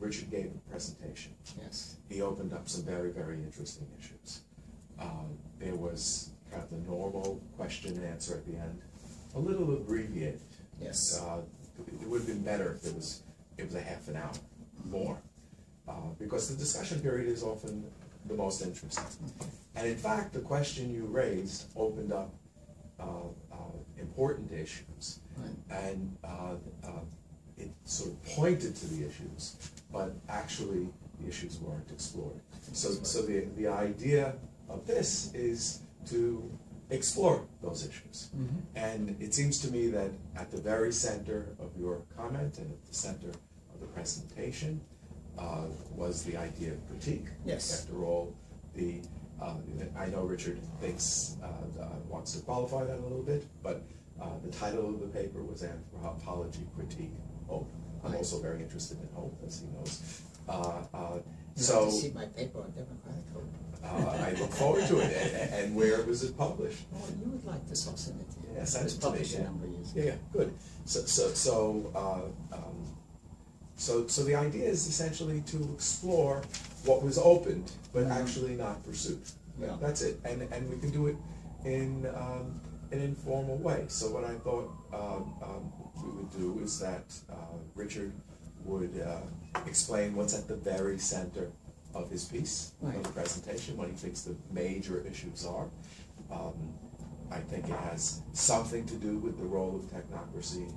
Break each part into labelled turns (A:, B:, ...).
A: Richard gave a presentation.
B: Yes.
A: He opened up some very, very interesting issues. There was kind of the normal question and answer at the end, a little abbreviated.
B: Yes.
A: It would have been better if it was a half an hour more, because the discussion period is often the most interesting. And in fact, the question you raised opened up important issues, and it sort of pointed to the issues, but actually the issues weren't explored. So the idea of this is to explore those issues. And it seems to me that at the very center of your comment and at the center of the presentation was the idea of critique.
B: Yes.
A: After all, I know Richard wants to qualify that a little bit, but the title of the paper was Anthropology, Critique, Hope. I'm also very interested in hope, as he knows.
B: So, to see my paper on democratic hope.
A: I look forward to it. And where was it published?
B: Oh, you would like this, I'll send it to you.
A: Yes,
B: it was published a number of years ago.
A: Yeah, good. So the idea is essentially to explore what was opened, but actually not pursued.
B: Yeah.
A: That's it. And we can do it in an informal way. So what I thought we would do is that Richard would explain what's at the very center of his piece, of the presentation, what he thinks the major issues are. I think it has something to do with the role of technocracy,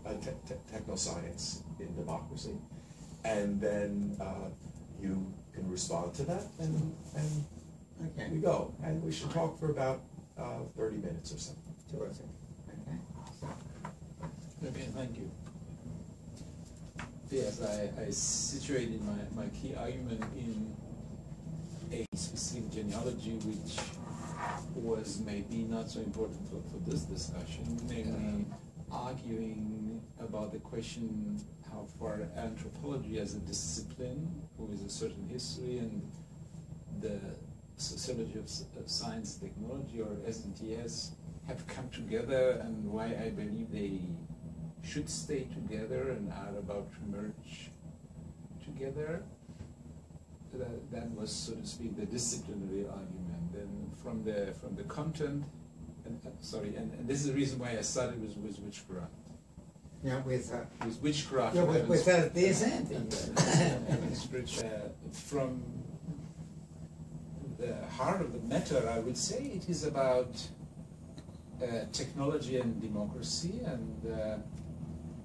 A: technoscience in democracy. And then you can respond to that, and we go. And we should talk for about 30 minutes or so.
B: Terrific.
C: Okay, thank you. Yes, I situated my key argument in a specific genealogy which was maybe not so important for this discussion, namely arguing about the question how far anthropology as a discipline with a certain history and the sociology of science and technology, or SNTS, have come together, and why I believe they should stay together and are about to merge together. That was, so to speak, the disciplinary argument. And from the content, and this is the reason why I started with witchcraft.
B: Yeah, with
C: witchcraft.
B: Yeah, with this end.
C: From the heart of the matter, I would say it is about technology and democracy, and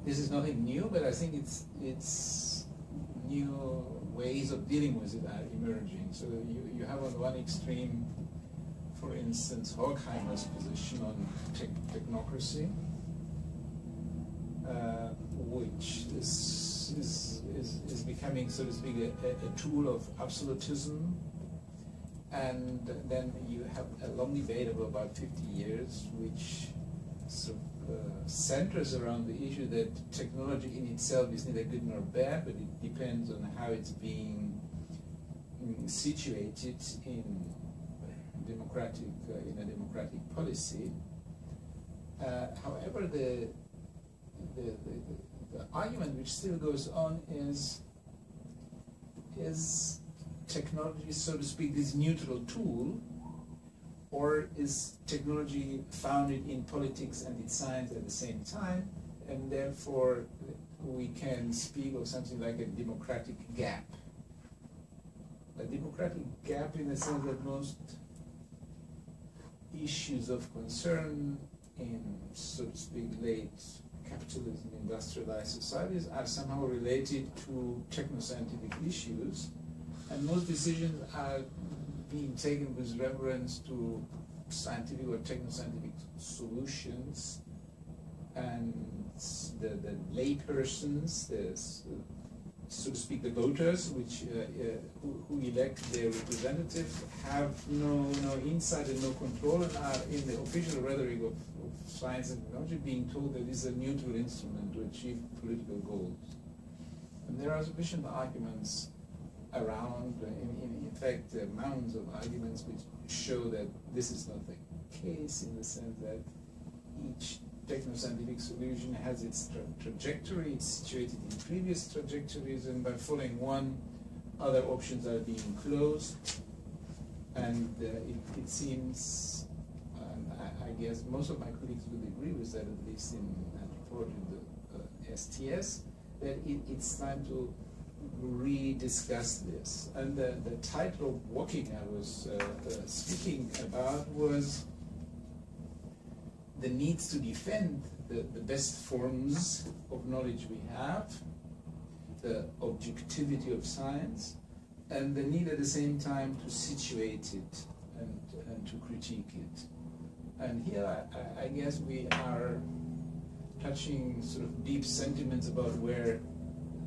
C: this is nothing new, but I think it's new ways of dealing with it are emerging. So you have on one extreme, for instance, Horkheimer's position on technocracy, which is becoming, so to speak, a tool of absolutism. And then you have a long debate of about 50 years, which centers around the issue that technology in itself is neither good nor bad, but it depends on how it's being situated in a democratic policy. However, the argument which still goes on is technology, so to speak, this neutral tool, or is technology founded in politics and in science at the same time, and therefore we can speak of something like a democratic gap. A democratic gap in the sense that most issues of concern in, so to speak, late capitalism, industrialized societies are somehow related to technoscientific issues, and most decisions are being taken with reference to scientific or technoscientific solutions, and the laypersons, so to speak, the voters, who elect their representative, have no insight and no control, and are in the official rhetoric of science and technology being told that this is a neutral instrument to achieve political goals. And there are sufficient arguments around, in fact, mounds of arguments which show that this is not the case, in the sense that each technoscientific solution has its trajectory, it's situated in previous trajectories, and by following one other options are being closed, and it seems, I guess most of my colleagues will agree with that, at least in Anthropology, the STS, that it's time to rediscuss this. And the title walking I was speaking about was the need to defend the best forms of knowledge we have, the objectivity of science, and the need at the same time to situate it and to critique it. And here I guess we are touching sort of deep sentiments about where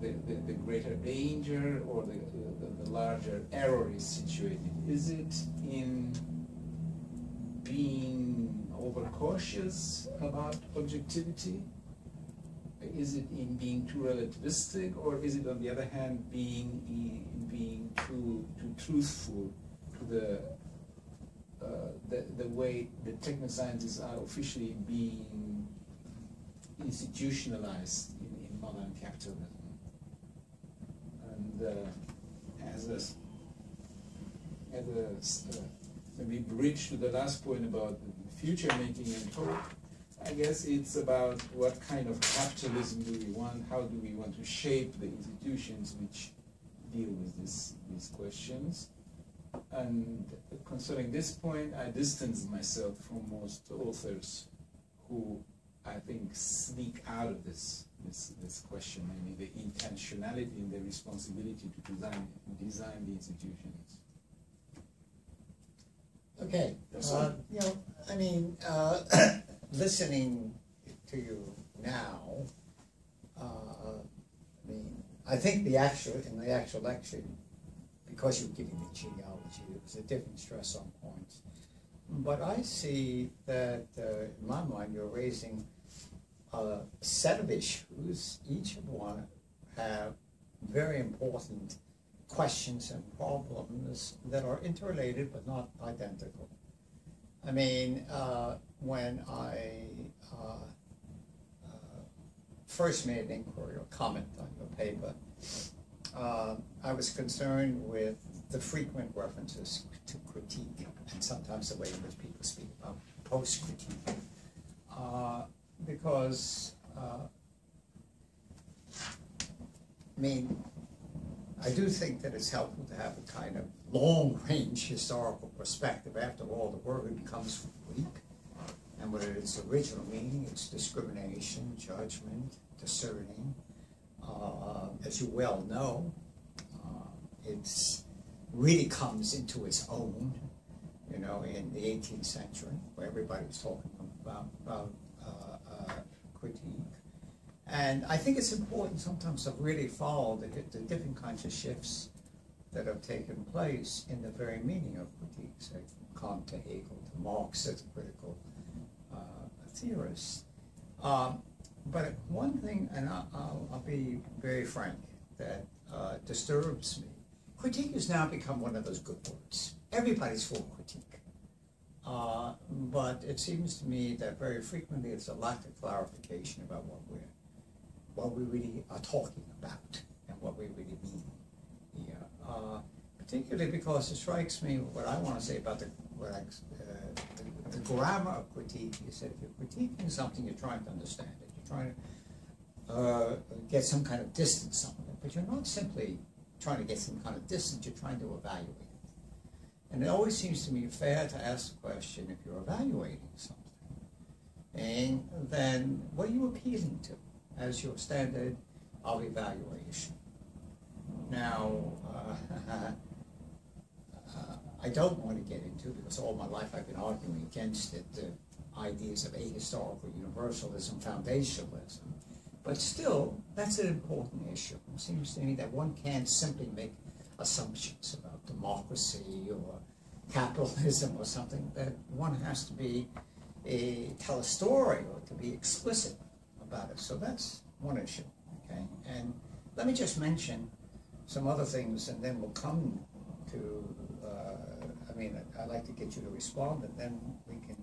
C: the greater danger or the larger error is situated. Is it in being overcautious about objectivity? Is it in being too relativistic, or is it on the other hand being too truthful to the way the technosciences are officially being institutionalized in modern capitalism? And as a maybe bridge to the last point about future making and hope, I guess it's about what kind of capitalism do we want, how do we want to shape the institutions which deal with these questions. And concerning this point, I distance myself from most authors who I think sneak out of this question, maybe the intentionality and the responsibility to design the institutions.
B: Okay, you know, I mean, listening to you now, I mean, I think in the actual lecture, because you're giving the genealogy, it was a different stress on points. But I see that, in my mind, you're raising a set of issues, each of one have very important questions and problems that are interrelated but not identical. I mean, when I first made an inquiry or comment on your paper, I was concerned with the frequent references to critique and sometimes the way in which people speak about post-critique. Because, I mean, I do think that it's helpful to have a kind of long-range historical perspective. After all, the word comes from Greek, and what its original meaning, it's discrimination, judgment, discerning. As you well know, it's really comes into its own, you know, in the 18th century, where everybody was talking about critique. And I think it's important sometimes to really follow the different kinds of shifts that have taken place in the very meaning of critique, say from Kant to Hegel to Marx as a critical theorist. But one thing, and I'll be very frank, that disturbs me, critique has now become one of those good words. Everybody's for critique. But it seems to me that very frequently it's a lack of clarification about what we really are talking about and what we really mean here. Particularly because it strikes me, what I want to say about the grammar of critique is that if you're critiquing something, you're trying to understand it. You're trying to get some kind of distance on it, but you're not simply trying to get some kind of distance, you're trying to evaluate it. And it always seems to me fair to ask the question, if you're evaluating something, and then what are you appealing to as your standard of evaluation? Now, I don't want to get into, because all my life I've been arguing against it, the ideas of ahistorical universalism, foundationalism. But still, that's an important issue. It seems to me that one can't simply make assumptions about democracy or capitalism or something, that one has to tell a story or to be explicit about it. So that's one issue, okay? And let me just mention some other things, and then we'll come to, I mean, I'd like to get you to respond, and then we can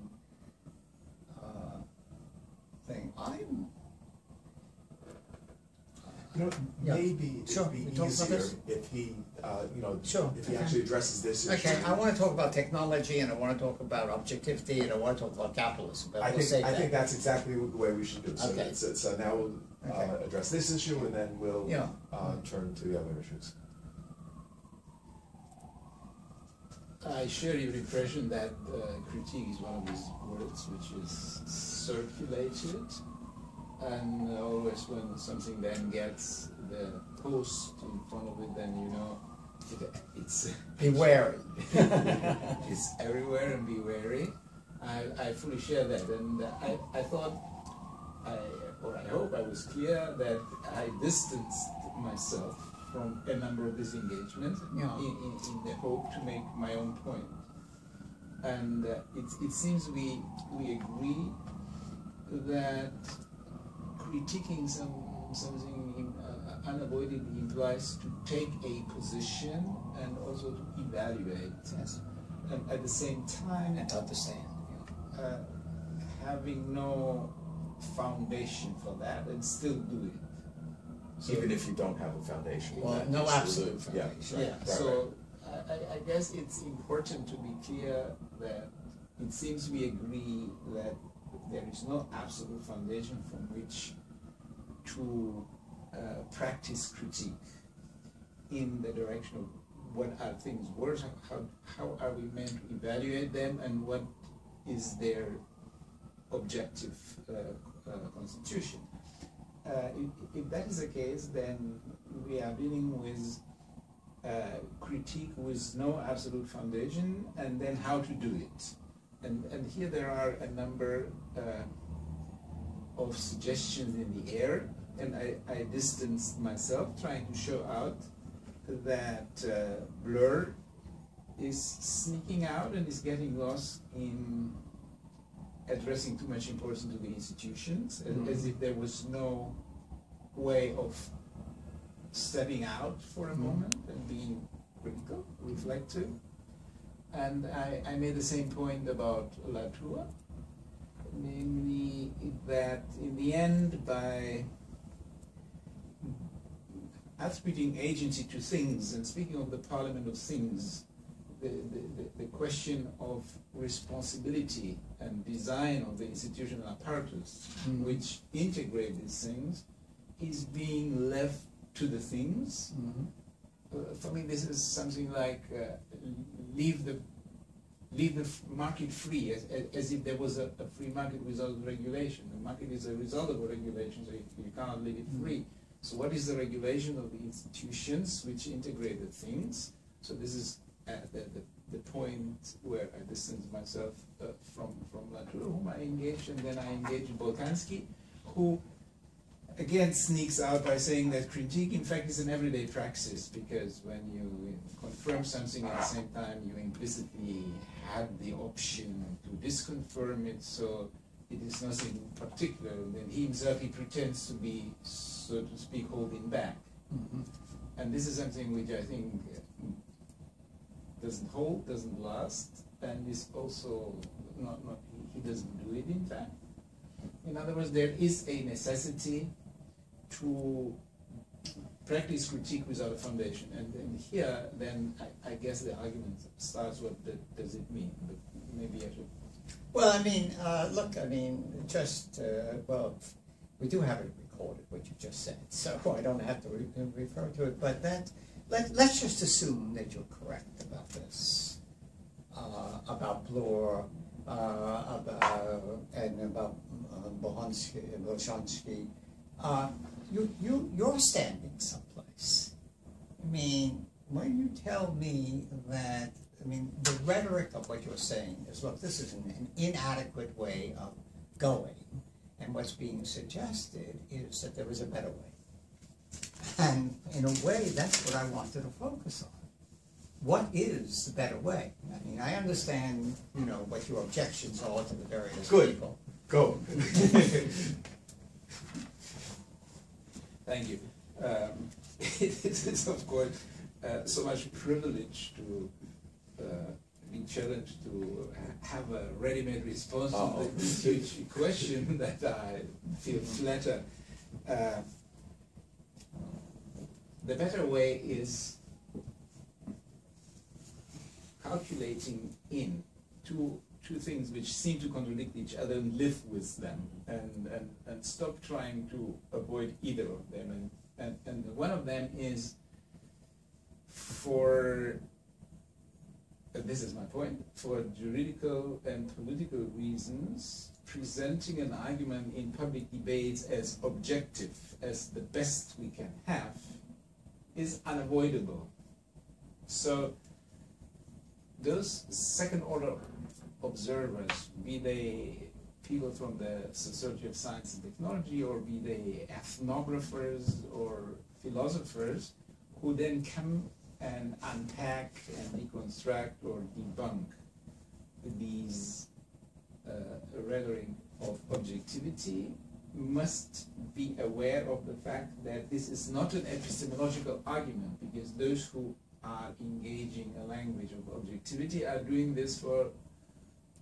A: You know,
B: Yeah.
A: maybe
B: Sure.
A: it'd
B: We
A: be
B: talk about
A: easier
B: this?
A: if he, you know,
B: Sure.
A: if he
B: Okay.
A: actually addresses this issue.
B: Okay, I want to talk about technology, and I want to talk about objectivity, and I want to talk about capitalism, but
A: I
B: we'll
A: think,
B: save
A: I
B: that.
A: think that's exactly the way we should do it. So,
B: Okay.
A: so now we'll
B: Okay.
A: address this issue, and then we'll
B: Yeah.
A: turn to the other issues.
C: I share your impression that critique is one of these words which is circulated, and always when something then gets the post in front of it, then you know it's
B: Be wary.
C: it's everywhere, and be wary. I fully share that, and I thought, I hope I was clear that I distanced myself from a number of these engagements
B: Yeah.
C: in the hope to make my own point. And it seems we agree that critiquing something unavoidably implies to take a position and also to evaluate.
B: Yes.
C: And at the same time,
B: And to understand.
C: having no foundation for that and still do it. So,
A: Even if you don't have a foundation.
B: Well,
A: then
B: no
A: you still
B: absolute
A: do. Yeah.
B: foundation.
C: yeah,
A: Right,
C: so I guess it's important to be clear that it seems we agree that there is no absolute foundation from which to practice critique in the direction of what are things worth, how are we meant to evaluate them, and what is their objective constitution. If that is the case, then we are dealing with critique with no absolute foundation, and then how to do it. And here there are a number of suggestions in the air, and I distanced myself, trying to show out that Blur is sneaking out and is getting lost in addressing too much importance to the institutions, as if there was no way of stepping out for a moment and being critical, reflective. And I made the same point about Latour, namely that in the end, by attributing agency to things, and speaking of the parliament of things, the question of responsibility and design of the institutional apparatus which integrate these things is being left to the things. For me, this is something like leave the market free, as if there was a free market without regulation. The market is a result of a regulation, so you cannot leave it free. So what is the regulation of the institutions which integrate the things? So this is the point where I distance myself from Latour, whom I engaged, and then I engaged Boltanski, who again sneaks out by saying that critique in fact is an everyday praxis, because when you confirm something at the same time you implicitly have the option to disconfirm it, so it is nothing particular, and then he himself, he pretends to be, so to speak, holding back. And this is something which I think doesn't hold, doesn't last, and is also not he doesn't do it in fact. In other words, there is a necessity to practice critique without a foundation, and here then I guess the argument starts. What does it mean? But maybe I should.
B: Well, I mean, look, I mean, just, well, we do have it recorded, what you just said, so I don't have to refer to it, but let's just assume that you're correct about this, about Bloor, and about Boltanski. You're standing someplace. I mean, when you tell me that, I mean, the rhetoric of what you're saying is, look, this is an inadequate way of going, and what's being suggested is that there is a better way. And in a way, that's what I wanted to focus on. What is the better way? I mean, I understand, you know, what your objections are to the various people.
A: Go.
C: Thank you. It is, of course, so much privilege to be challenged to have a ready-made response to this huge question that I feel flattered. the better way is calculating in two things which seem to contradict each other and live with them, and stop trying to avoid either of them. And one of them is, for, this is my point, for juridical and political reasons, presenting an argument in public debates as objective, as the best we can have, is unavoidable. So those second-order observers, be they people from the sociology of science and technology, or be they ethnographers or philosophers, who then come and unpack and deconstruct or debunk these rhetoric of objectivity, must be aware of the fact that this is not an epistemological argument, because those who are engaging a language of objectivity are doing this for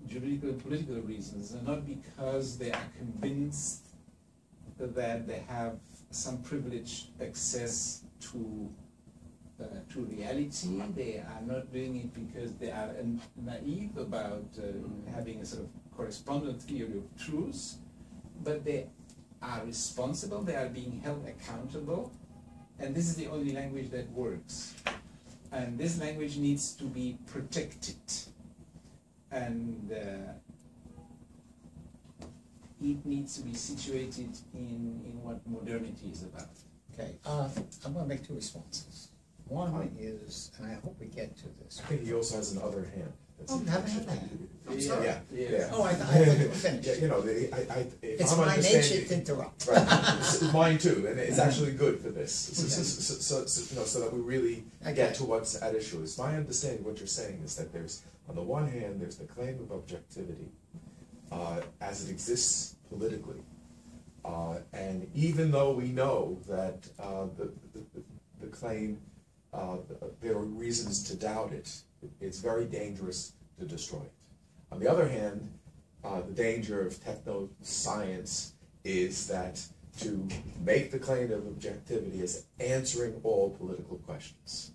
C: juridical and political reasons, and not because they are convinced that they have some privileged access to reality. They are not doing it because they are naive about having a sort of correspondent theory of truth, but they are responsible, they are being held accountable, and this is the only language that works. And this language needs to be protected, and it needs to be situated in what modernity is about.
B: Okay, I'm going to make two responses. One is, and I hope we get to this.
A: I think he also has an other hand. That's
B: Oh, you haven't had that. I'm sorry.
A: Yeah.
B: Oh, I thought you were finished.
A: Yeah, you know, if
B: It's
A: I'm
B: my nature
A: understanding-
B: to interrupt.
A: Right, it's mine too, and it's actually good for this. So that we really get to what's at issue. It's my understanding what you're saying is that there's, on the one hand, there's the claim of objectivity as it exists politically, and even though we know that the claim, there are reasons to doubt it, it's very dangerous to destroy it. On the other hand, the danger of techno-science is that to make the claim of objectivity is answering all political questions.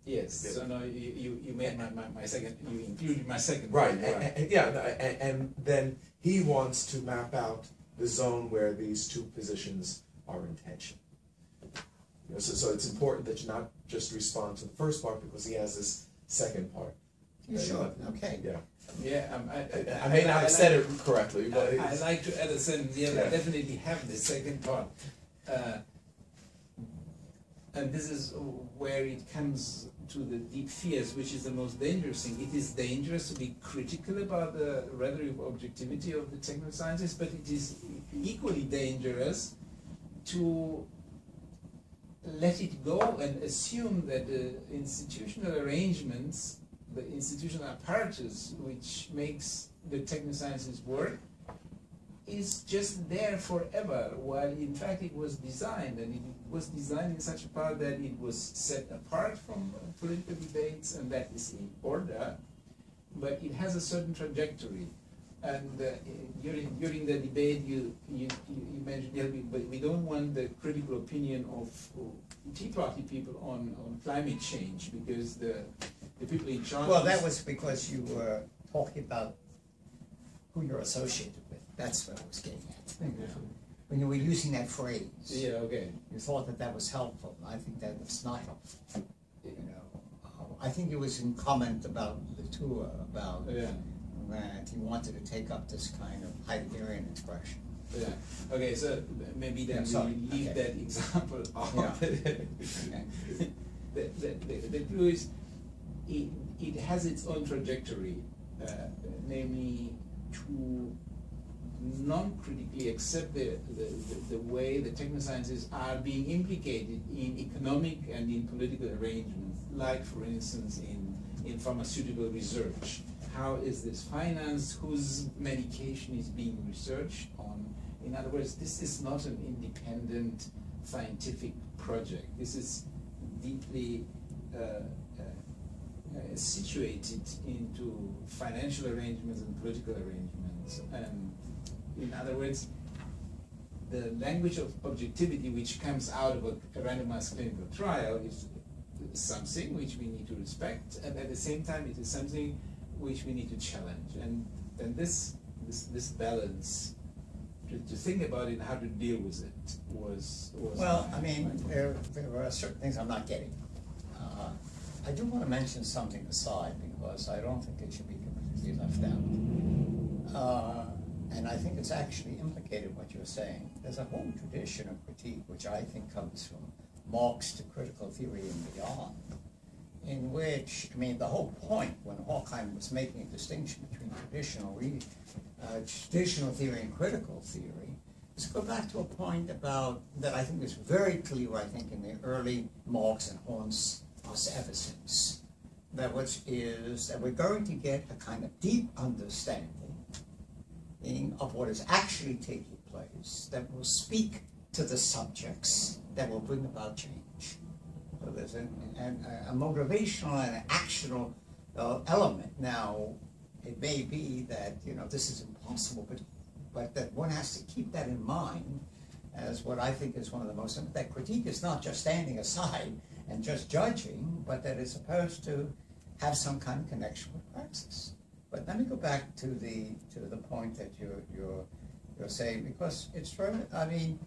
C: Yes,
A: Yeah.
C: so no, you made my second, you included my second
A: Right,
C: point.
A: and then he wants to map out the zone where these two positions are in tension. You know, so it's important that you not just respond to the first part, because he has this second part.
B: You sure? Okay.
A: Yeah.
C: Yeah,
A: I may not have said it correctly, but
C: I like to add a sentence. Yeah, I definitely have the second part, and this is where it comes to the deep fears, which is the most dangerous thing. It is dangerous to be critical about the rhetoric of objectivity of the techno-scientists, but it is equally dangerous to let it go and assume that the institutional arrangements, the institutional apparatus which makes the technosciences work, is just there forever, while in fact it was designed, and it was designed in such a part that it was set apart from political debates, and that is in order, but it has a certain trajectory. And during the debate, you mentioned, yeah, but we don't want the critical opinion of Tea Party people on climate change, because the people in charge.
B: Well, that was because you were talking about who you're associated with. That's what I was getting at.
C: Yeah.
B: When you were using that phrase,
C: Yeah, okay.
B: you thought that that was helpful. I think that was not helpful. You know, I think it was in comment about the tour, about
C: Yeah.
B: that he wanted to take up this kind of Heideggerian expression.
C: Yeah. Okay, so maybe then
B: Sorry.
C: we leave
B: Okay.
C: that example off.
B: Yeah.
C: The clue is it has its own trajectory, namely to non-critically accept the way the technosciences are being implicated in economic and in political arrangements, like for instance in pharmaceutical research. How is this financed? Whose medication is being researched on? In other words, this is not an independent scientific project. This is deeply situated into financial arrangements and political arrangements. And in other words, the language of objectivity which comes out of a randomized clinical trial is something which we need to respect, and at the same time it is something which we need to challenge. And this balance, to think about it and how to deal with it was
B: well, I mean, there are certain things I'm not getting. I do want to mention something aside, because I don't think it should be completely left out. And I think it's actually implicated what you're saying. There's a whole tradition of critique, which I think comes from Marx to critical theory and beyond, in which, I mean, the whole point when Horkheim was making a distinction between traditional theory and critical theory is to go back to a point about, that I think is very clear, I think, in the early Marx and Horn's ever since, that which is that we're going to get a kind of deep understanding of what is actually taking place that will speak to the subjects that will bring about change. So there's a motivational and an actional element. Now, it may be that, you know, this is impossible, but that one has to keep that in mind as what I think is one of the most, that critique is not just standing aside and just judging, but that it's supposed to have some kind of connection with praxis. But let me go back to the point that you're saying, because it's true. I mean,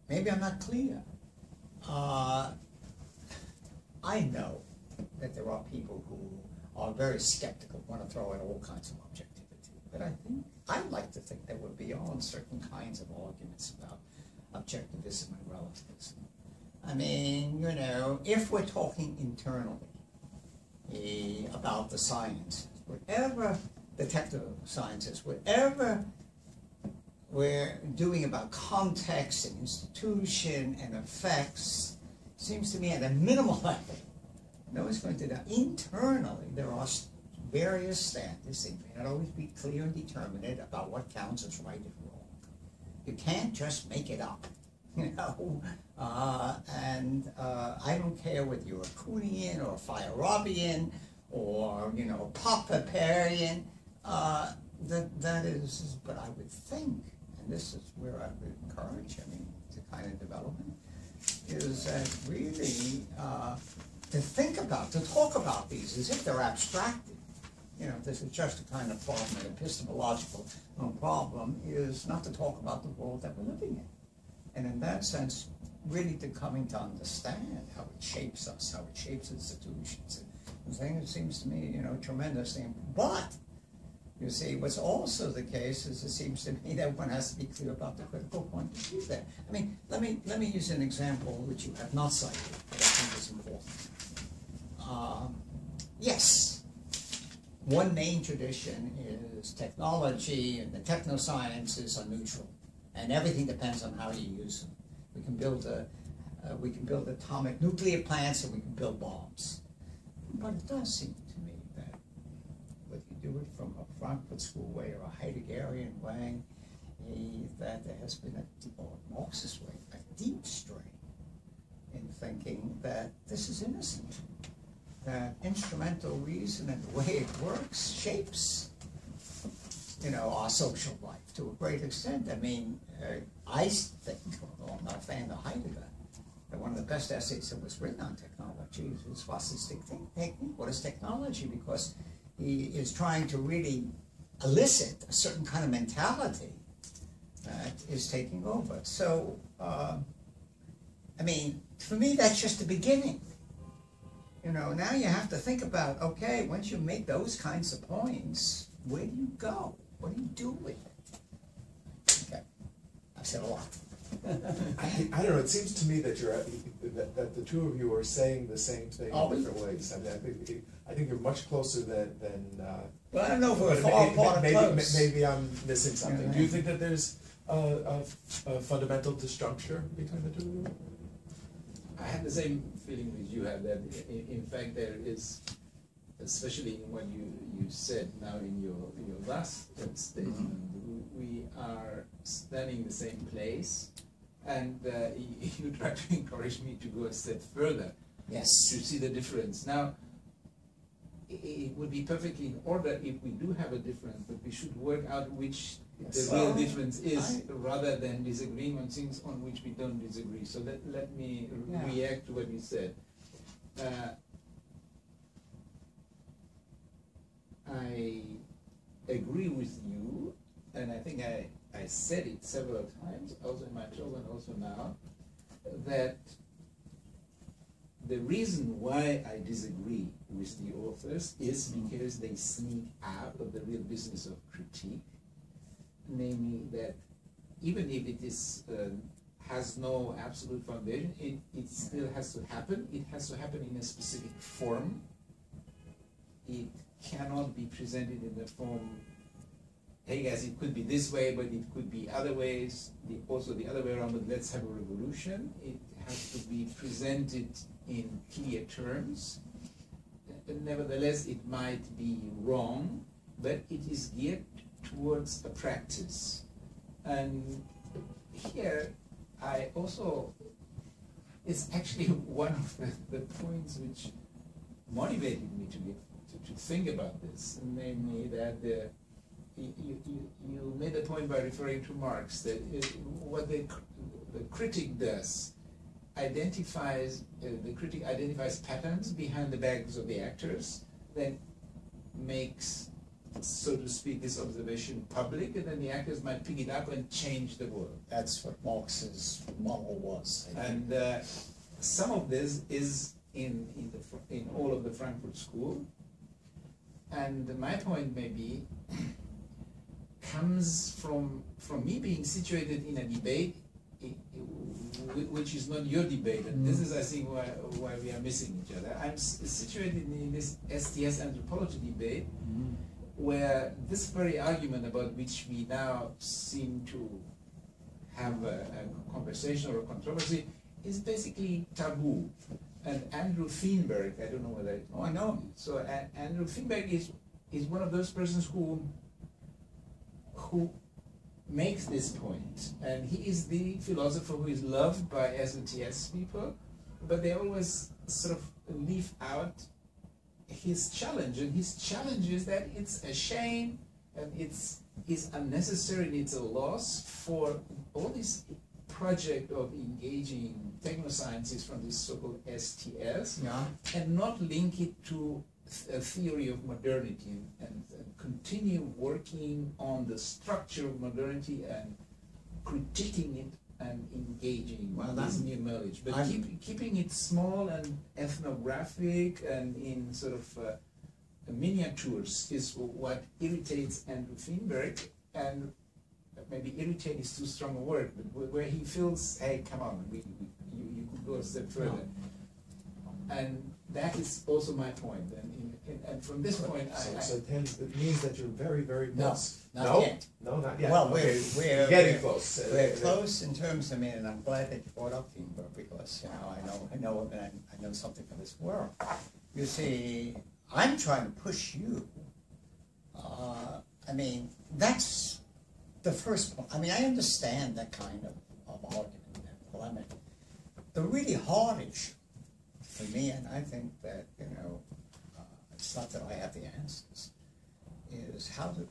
B: maybe I'm not clear. I know that there are people who are very skeptical, want to throw in all kinds of objectivity. But I'd like to think that we're beyond certain kinds of arguments about objectivism and relativism. I mean, you know, if we're talking internally about the sciences, whatever the technical sciences, whatever we're doing about context and institution and effects, seems to me at a minimal level, no one's going to do. Internally, there are various standards. They may not always be clear and determinate about what counts as right and wrong. You can't just make it up, you know. I don't care whether you're a Kuhnian or a Feyerabian or, you know, a Popaparian. That is, but I would think, and this is where I would encourage, I mean, the kind of development, is that really to think about, to talk about these as if they're abstracted. You know, this is just a kind of problem, an epistemological problem, is not to talk about the world that we're living in. And in that sense, really to coming to understand how it shapes us, how it shapes institutions. And things, it seems to me, you know, tremendously. But, you see, what's also the case is it seems to me that one has to be clear about the critical point of view there. I mean, let me use an example which you have not cited, but I think is important. Yes, one main tradition is technology and the technosciences are neutral, and everything depends on how you use them. We can build atomic nuclear plants and we can build bombs. But it does seem to me that whether you do it from a Frankfurt School way or a Heideggerian way, that there has been or a Marxist way, a deep strain in thinking that this is innocent, that instrumental reason and the way it works shapes, you know, our social life to a great extent. I mean, I think, although I'm not a fan of Heidegger, that one of the best essays that was written on technology is Wasser's technique. What is technology? Because he is trying to really elicit a certain kind of mentality that is taking over. So, I mean, for me, that's just the beginning. You know, now you have to think about, okay, once you make those kinds of points, where do you go? What do you do with it? Okay, I've said a lot.
A: I don't know. It seems to me that that the two of you are saying the same thing in different ways. I mean, I think you're much closer than.
B: Well, I don't know if we're far apart.
A: Maybe I'm missing something. Yeah. Do you think that there's a fundamental disjuncture between the two of you?
C: I have the same feeling as you have, that in fact there is, especially in what you said now in your last statement, we are standing in the same place, and you try to encourage me to go a step further.
B: Yes.
C: To see the difference. Now, it would be perfectly in order if we do have a difference, but we should work out which the real difference is, rather than disagreeing on things on which we don't disagree. So let me react to what you said. I agree with you, and I think I said it several times, also in my talk and also now, that the reason why I disagree with the authors is because they sneak out of the real business of critique, namely that even if it is has no absolute foundation, it still has to happen. It has to happen in a specific form. It cannot be presented in the form, hey guys, it could be this way, but it could be other ways, also the other way around, but let's have a revolution. It has to be presented in clear terms. Nevertheless, it might be wrong, but it is geared towards a practice. And here, I also, it's actually one of the points which motivated me to think about this, namely that you made a point by referring to Marx, that what the critic does identifies, the critic identifies patterns behind the backs of the actors, then makes, so to speak, this observation public, and then the actors might pick it up and change the world.
B: That's what Marx's model was.
C: And some of this is in all of the Frankfurt School. And my point maybe comes from me being situated in a debate which is not your debate, and this is, I think, why we are missing each other. I'm situated in this STS anthropology debate, where this very argument about which we now seem to have a conversation or a controversy is basically taboo. And Andrew Feenberg, I don't know whether
B: I know.
C: So Andrew Feenberg is one of those persons who makes this point, and he is the philosopher who is loved by SNTS people, but they always sort of leave out his challenge, and his challenge is that it's a shame and it's unnecessary and it's a loss for all this project of engaging technosciences from this so-called STS, and not link it to a theory of modernity and continue working on the structure of modernity and critiquing it and engaging this new knowledge, but keeping it small and ethnographic and in sort of miniatures is what irritates Andrew Feenberg, and maybe irritate is too strong a word, but where he feels, hey, come on, you could go a step further. And that is also my point. And from this point,
A: so it means that you're very, very close.
B: Not yet.
A: No, not yet.
B: Well,
A: okay.
B: we're
A: getting close.
B: We're close in terms. I mean, and I'm glad that you brought up Feenberg, because I know him and I know something of his work. You see, I'm trying to push you. I mean, that's the first point. I mean, I understand that kind of argument and polemic. The really hard issue for me, and I think that, it's not that I have the answers, is how to,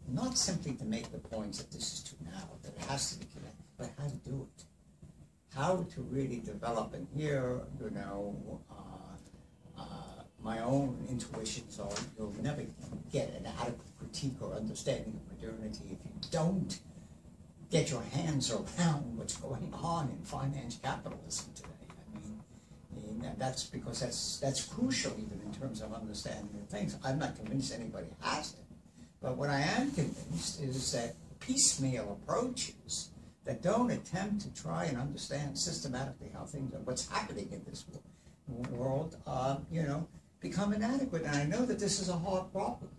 B: not simply to make the points that this is too narrow, that it has to be connected, but how to do it. How to really develop, and here, my own intuitions are you'll never get an adequate critique or understanding of modernity if you don't get your hands around what's going on in finance capitalism today. And that's because that's crucial even in terms of understanding of things. I'm not convinced anybody has it, but what I am convinced is that piecemeal approaches that don't attempt to try and understand systematically how things are, what's happening in this world, become inadequate. And I know that this is a hard problem.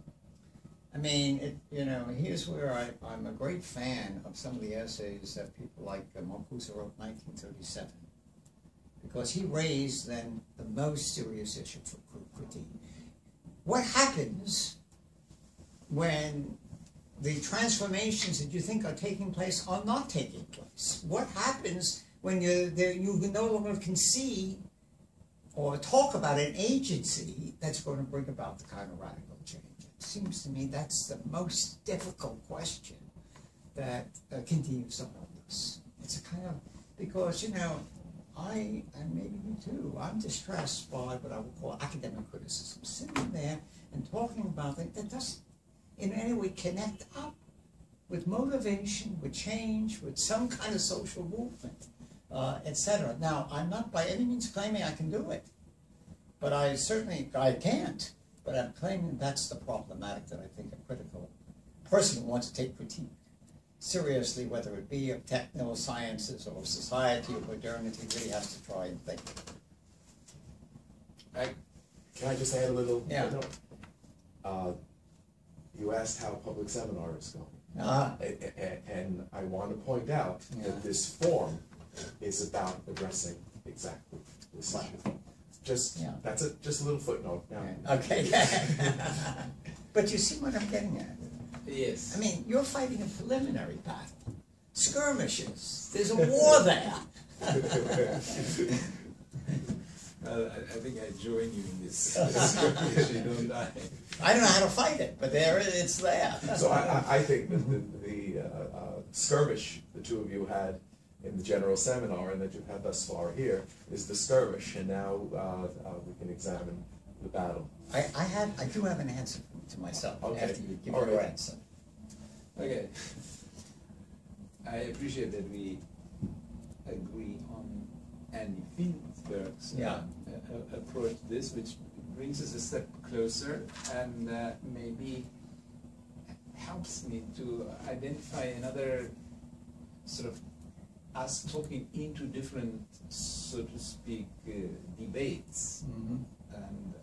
B: I mean, here's where I'm a great fan of some of the essays that people like Marcuse wrote in 1937. Because he raised then the most serious issue for critique. What happens when the transformations that you think are taking place are not taking place? What happens when you no longer can see or talk about an agency that's going to bring about the kind of radical change? It seems to me that's the most difficult question that continues on this. It's a kind of, because, you know, and maybe you too, I'm distressed by what I would call academic criticism, sitting there and talking about things that doesn't in any way connect up with motivation, with change, with some kind of social movement, etc. Now, I'm not by any means claiming I can do it, but I can't, but I'm claiming that's the problematic that I think a critical person who wants to take critique seriously, whether it be of techno-sciences or society or modernity, really has to try and think.
A: Can I just add a little?
B: Yeah.
A: You asked how public seminar is going.
B: Uh-huh.
A: And I want to point out that this form is about addressing exactly this issue. Just that's just a little footnote now.
B: Okay. But you see what I'm getting at?
C: Yes.
B: I mean, you're fighting a preliminary battle. Skirmishes. There's a war there.
C: I think I join you in this skirmish, don't I?
B: I don't know how to fight it, but it's there.
A: So I think that the skirmish the two of you had in the general seminar and that you've had thus far here is the skirmish, and now we can examine the battle.
B: I do have an answer to myself after you give your answer.
C: Okay. I appreciate that we agree on Andy Finsberg's approach to this, which brings us a step closer and maybe helps me to identify another sort of us talking into different, so to speak, debates, and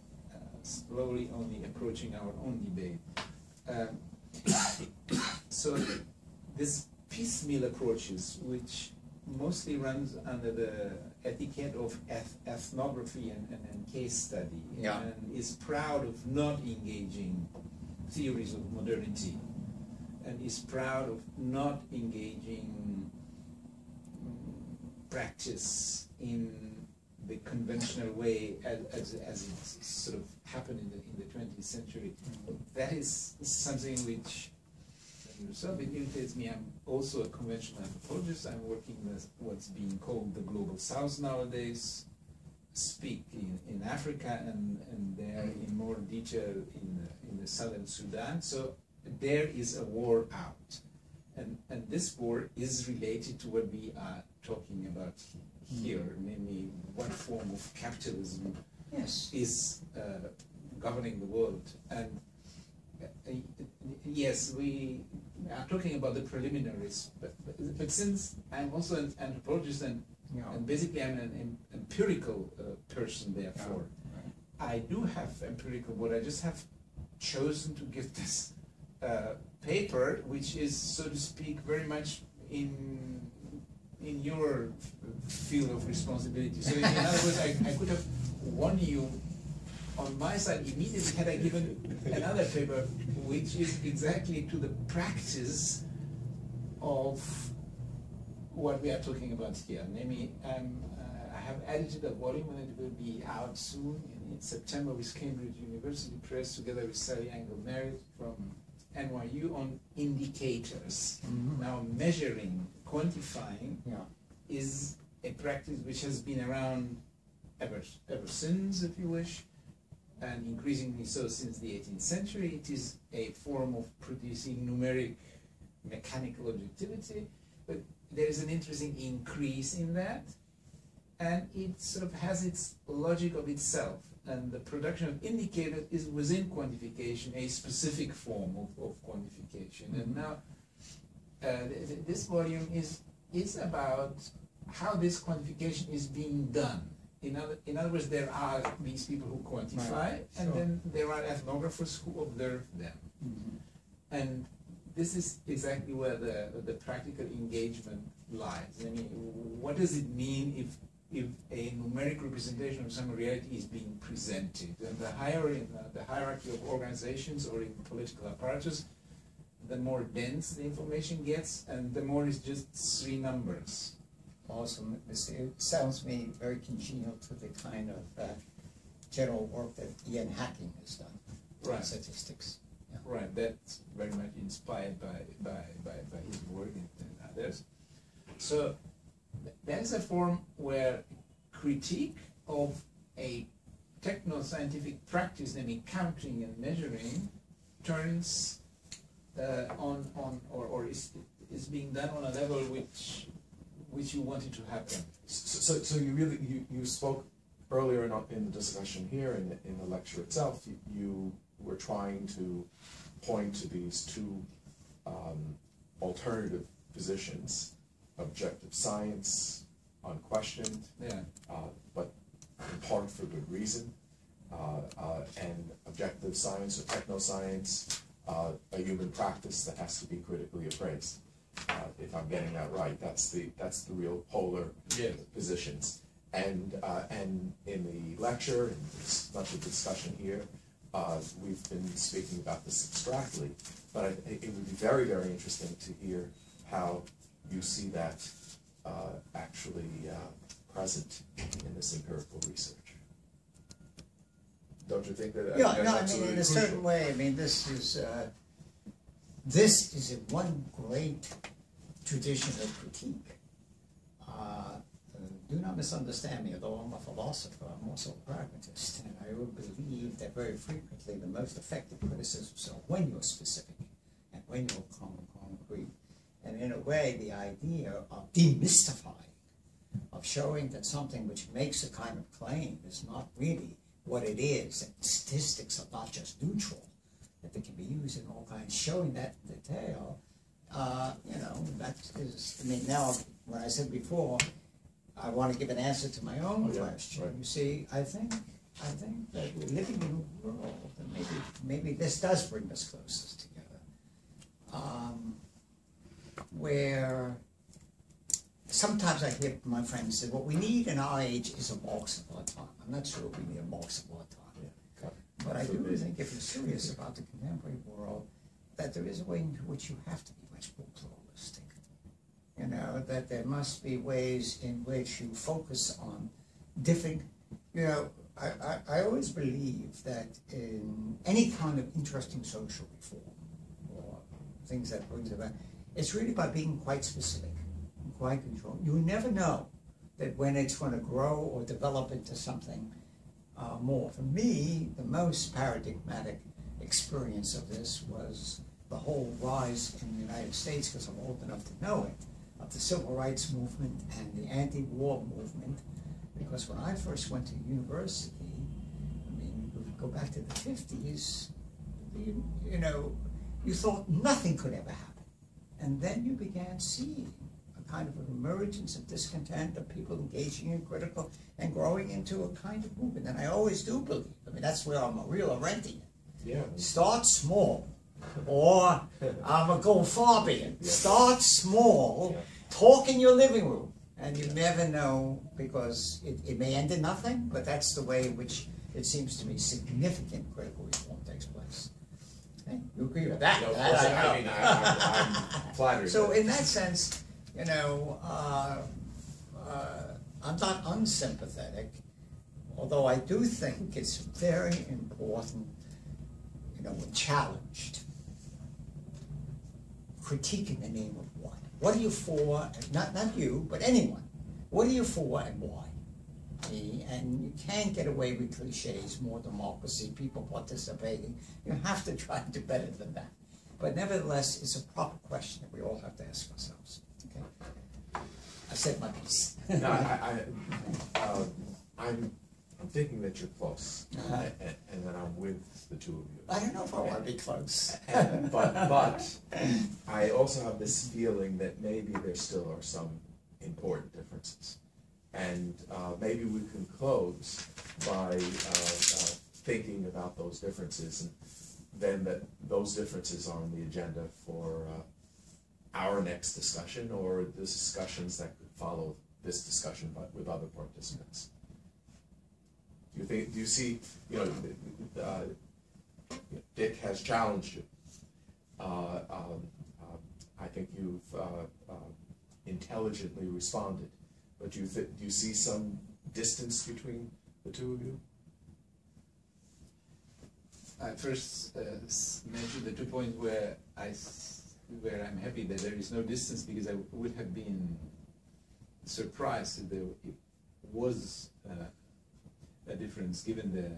C: slowly only approaching our own debate. So this piecemeal approaches, which mostly runs under the etiquette of ethnography and case study, and is proud of not engaging theories of modernity, and is proud of not engaging practice in the conventional way as it sort of happened in the 20th century. That is something which yourself, it irritates me. I'm also a conventional anthropologist. I'm working with what's being called the Global South nowadays, speak in Africa and there in more detail in the southern Sudan. So there is a war out. And this war is related to what we are talking about here, namely what form of capitalism is governing the world. And yes, we are talking about the preliminaries, but since I'm also an anthropologist and basically I'm an empirical person, therefore, I do have empirical, but I just have chosen to give this paper, which is, so to speak, very much in your field of responsibility. So in other words, I could have won you on my side immediately had I given another paper which is exactly to the practice of what we are talking about here. Namely, I have edited a volume and it will be out soon in September with Cambridge University Press together with Sally Angle-Merritt from NYU on indicators. Now measuring, quantifying is a practice which has been around ever since, if you wish, and increasingly so since the 18th century. It is a form of producing numeric mechanical objectivity, but there is an interesting increase in that, and it sort of has its logic of itself, and the production of indicators is within quantification a specific form of quantification. And now this volume is about how this quantification is being done. In other words, there are these people who quantify, and then there are ethnographers who observe them. And this is exactly where the practical engagement lies. I mean, what does it mean if a numeric representation of some reality is being presented? And the higher in the hierarchy of organizations or in political apparatus, the more dense the information gets, and the more it's just three numbers.
B: Awesome. It sounds to me very congenial to the kind of general work that Ian Hacking has done on statistics. Yeah.
C: Right, that's very much inspired by his work and others. So there's a form where critique of a techno-scientific practice, namely counting and measuring, turns or is being done on a level which you wanted to happen.
A: So you spoke earlier in the discussion here in the lecture itself. You were trying to point to these two alternative positions: objective science, unquestioned,
C: Yeah.
A: but in part for good reason, and objective science or techno-science, a human practice that has to be critically appraised. If I'm getting that right, that's the real polar positions. And in the lecture and much of the discussion here, we've been speaking about this abstractly, but it would be very, very interesting to hear how you see that actually present in this empirical research. Don't you think that?
B: Yeah,
A: that's
B: no, I mean,
A: absolutely
B: in a
A: crucial?
B: certain way, I mean, this is one great tradition of critique. Do not misunderstand me, although I'm a philosopher, I'm also a pragmatist, and I would believe that very frequently the most effective criticisms are when you're specific and when you're concrete. And in a way, the idea of demystifying, of showing that something which makes a kind of claim is not really what it is, that statistics are not just neutral, that they can be used in all kinds, showing that detail, that is, I mean, now, when I said before, I want to give an answer to my own question. Right. You see, I think that we're living in a world, and maybe this does bring us closer together, where sometimes I hear my friends say, what we need in our age is a Marx of our time. I'm not sure we need a Marx of our time. Yeah. But I do think, if you're serious about the contemporary world, that there is a way in which you have to be much more pluralistic. You know, that there must be ways in which you focus on different, I always believe that in any kind of interesting social reform, or things that brings about, it's really by being quite specific and quite controlled. You never know that when it's going to grow or develop into something more. For me, the most paradigmatic experience of this was the whole rise in the United States, because I'm old enough to know it, of the civil rights movement and the anti-war movement. Because when I first went to university, I mean, if we go back to the 50s, you thought nothing could ever happen. And then you began seeing a kind of an emergence of discontent, of people engaging in critical and growing into a kind of movement. And I always do believe, I mean, that's where I'm a real Arendtian.
A: Yeah.
B: Start small. Or I'm a Goldfarbian. Yeah. Start small, talk in your living room, and you never know, because it may end in nothing, but that's the way in which it seems to me significant critical reform takes place. Okay? You agree with that?
A: No, I'm flattered.
B: So in that sense, I'm not unsympathetic, although I do think it's very important, when challenged, critique in the name of what? What are you for? Not you, but anyone. What are you for and why? And you can't get away with cliches, more democracy, people participating. You have to try to do better than that. But nevertheless, it's a proper question that we all have to ask ourselves. Okay? I said my piece.
A: No, I'm thinking that you're close, and that I'm with the two of you.
B: I don't know if I want to be close.
A: But I also have this feeling that maybe there still are some important differences. And maybe we can close by thinking about those differences, and then that those differences are on the agenda for our next discussion, or the discussions that could follow this discussion, but with other participants. Do you see, Dick has challenged you. I think you've intelligently responded, but do you see some distance between the two of you?
C: I first mentioned the 2 points where I'm happy that there is no distance, because I would have been surprised if there was a difference, given the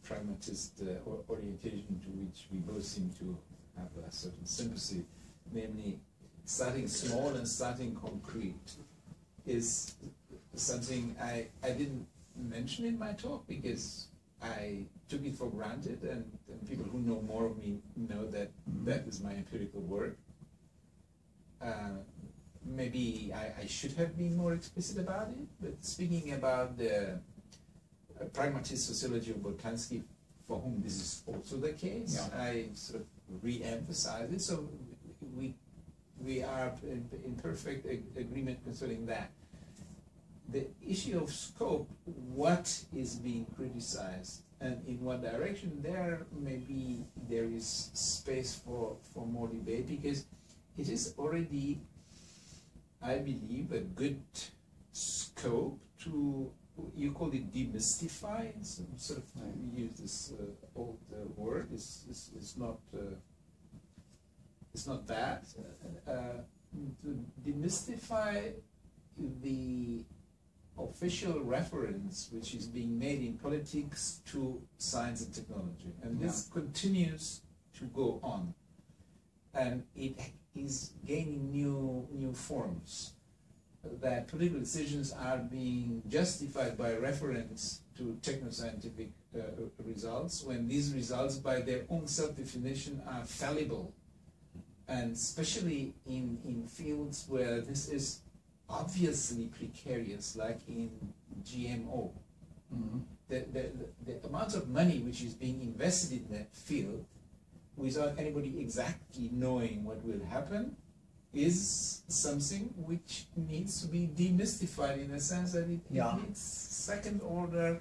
C: pragmatist orientation to which we both seem to have a certain sympathy, namely starting small and starting concrete is something I didn't mention in my talk, because I took it for granted, and people who know more of me know that that is my empirical work. Maybe I should have been more explicit about it, but speaking about the pragmatist sociology of Boltanski, for whom this is also the case, yeah. I sort of re-emphasize it, so we are in perfect agreement concerning that. The issue of scope, what is being criticized and in what direction, there is space for more debate, because it is already, I believe, a good scope to, you call it demystify, so sort of use this old word, it's not bad, to demystify the official reference which is being made in politics to science and technology, and this continues to go on, and it is gaining new forms, that political decisions are being justified by reference to technoscientific results, when these results by their own self-definition are fallible, and especially in fields where this is obviously precarious, like in GMO. Mm-hmm. The amount of money which is being invested in that field without anybody exactly knowing what will happen is something which needs to be demystified, in a sense that it needs second order,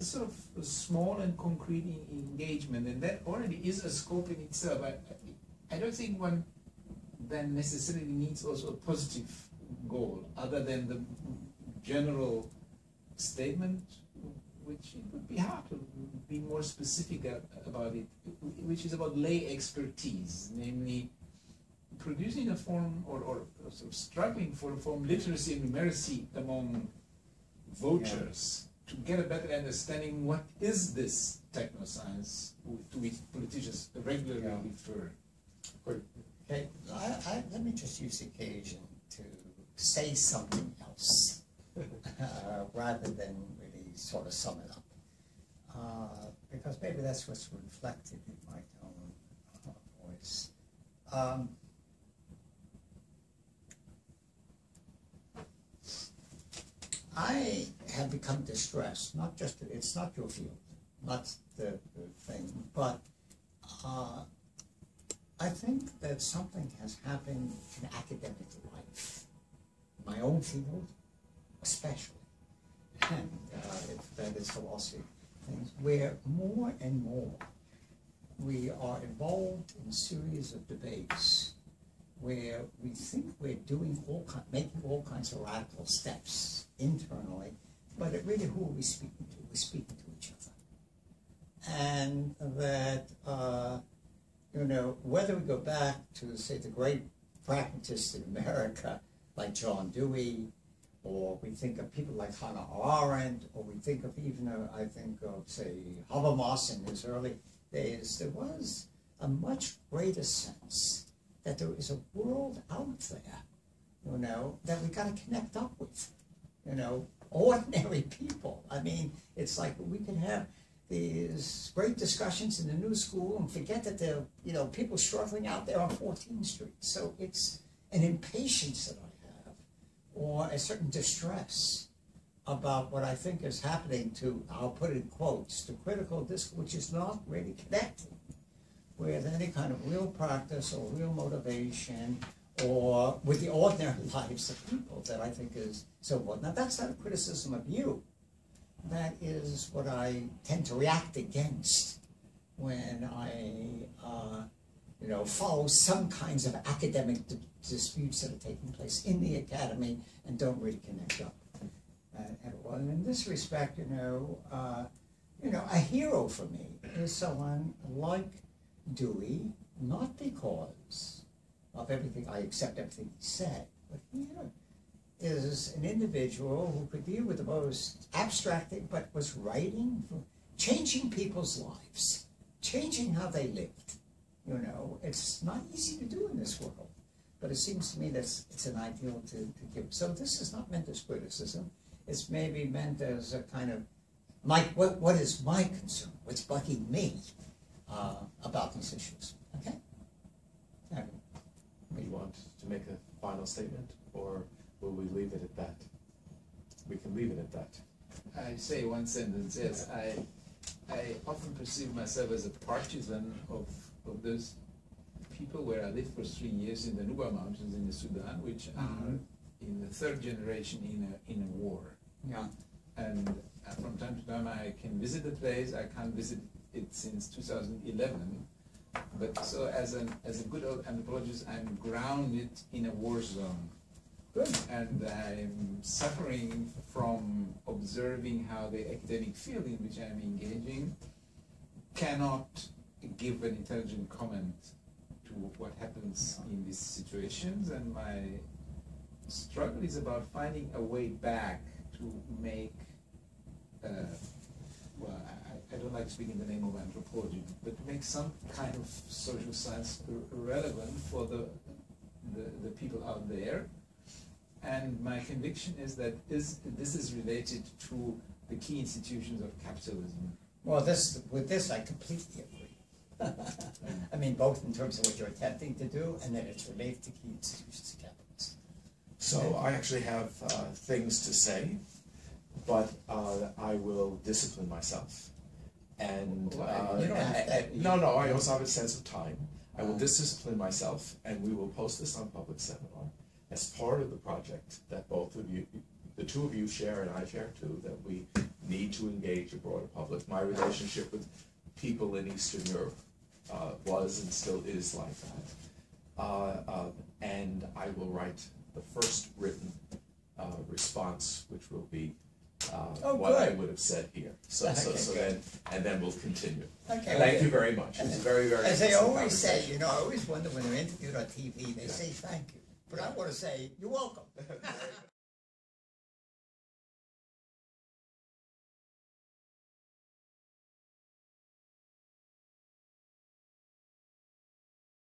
C: sort of small and concrete engagement, and that already is a scope in itself. I don't think one then necessarily needs also a positive goal, other than the general statement, which it would be hard to be more specific about it, which is about lay expertise, namely producing a form or sort of struggling for a form literacy and numeracy among voters to get a better understanding what is this technoscience to which politicians regularly refer.
B: Okay, let me just use the occasion to say something else rather than really sort of sum it up, because maybe that's what's reflected in my own voice. I have become distressed, not just, it's not your field, not the thing, but I think that something has happened in academic life, my own field especially, and if that is philosophy, things where more and more we are involved in a series of debates where we think we're doing making all kinds of radical steps internally, but really, who are we speaking to? We're speaking to each other, and that you know, whether we go back to, say, the great pragmatists in America like John Dewey, or we think of people like Hannah Arendt, or we think of even, I think of, say, Habermas in his early days, there was a much greater sense that there is a world out there, you know, that we got to connect up with, you know, ordinary people. I mean, it's like we can have these great discussions in the new school and forget that there are, you know, people struggling out there on 14th Street. So it's an impatience that I have, or a certain distress about what I think is happening to, I'll put it in quotes, the critical discourse, which is not really connected with any kind of real practice or real motivation, or with the ordinary lives of people, that I think is so important. Now, that's not a criticism of you. That is what I tend to react against when I, you know, follow some kinds of academic disputes that are taking place in the academy and don't really connect up at all. And in this respect, you know, You know, a hero for me is someone like Dewey, not because of everything, I accept everything he said, but he is an individual who could deal with the most abstract thing, but was writing, for changing people's lives, changing how they lived. You know, it's not easy to do in this world, but it seems to me that it's an ideal to give. So this is not meant as criticism. It's maybe meant as a kind of, what is my concern? What's bugging me about these issues? Okay?
A: Do you want to make a final statement, or will we leave it at that? We can leave it at that.
C: I say one sentence, yes. I often perceive myself as a partisan of those people where I lived for 3 years in the Nuba Mountains in the Sudan, which are in the third generation in a war.
B: Yeah.
C: And from time to time I can visit the place. I can't visit it since 2011. But so as a good old anthropologist, I'm grounded in a war zone.
B: Good.
C: And I'm suffering from observing how the academic field in which I'm engaging cannot give an intelligent comment to what happens in these situations, and my struggle is about finding a way back to make, well, I don't like speaking in the name of anthropology, but to make some kind of social science relevant for the people out there. And my conviction is that this is related to the key institutions of capitalism.
B: Well, with this I completely agree. I mean, both in terms of what you're attempting to do, and then it's related to key institutions of capitalism.
A: So I actually have things to say, but I will discipline myself. And
B: you don't have to.
A: no, I also have a sense of time. I will discipline myself, and we will post this on Public Seminar as part of the project that both of you, the two of you share and I share too, that we need to engage a broader public. My relationship with people in Eastern Europe was and still is like that. And I will write the first written response, which will be what I would have said here. So then we'll continue.
B: Okay.
A: Thank you very much. It's very, very
B: As they
A: interesting
B: always say,
A: conversation.
B: you know, I always wonder when they're interviewed on TV, they say thank you. But I want to say, you're welcome.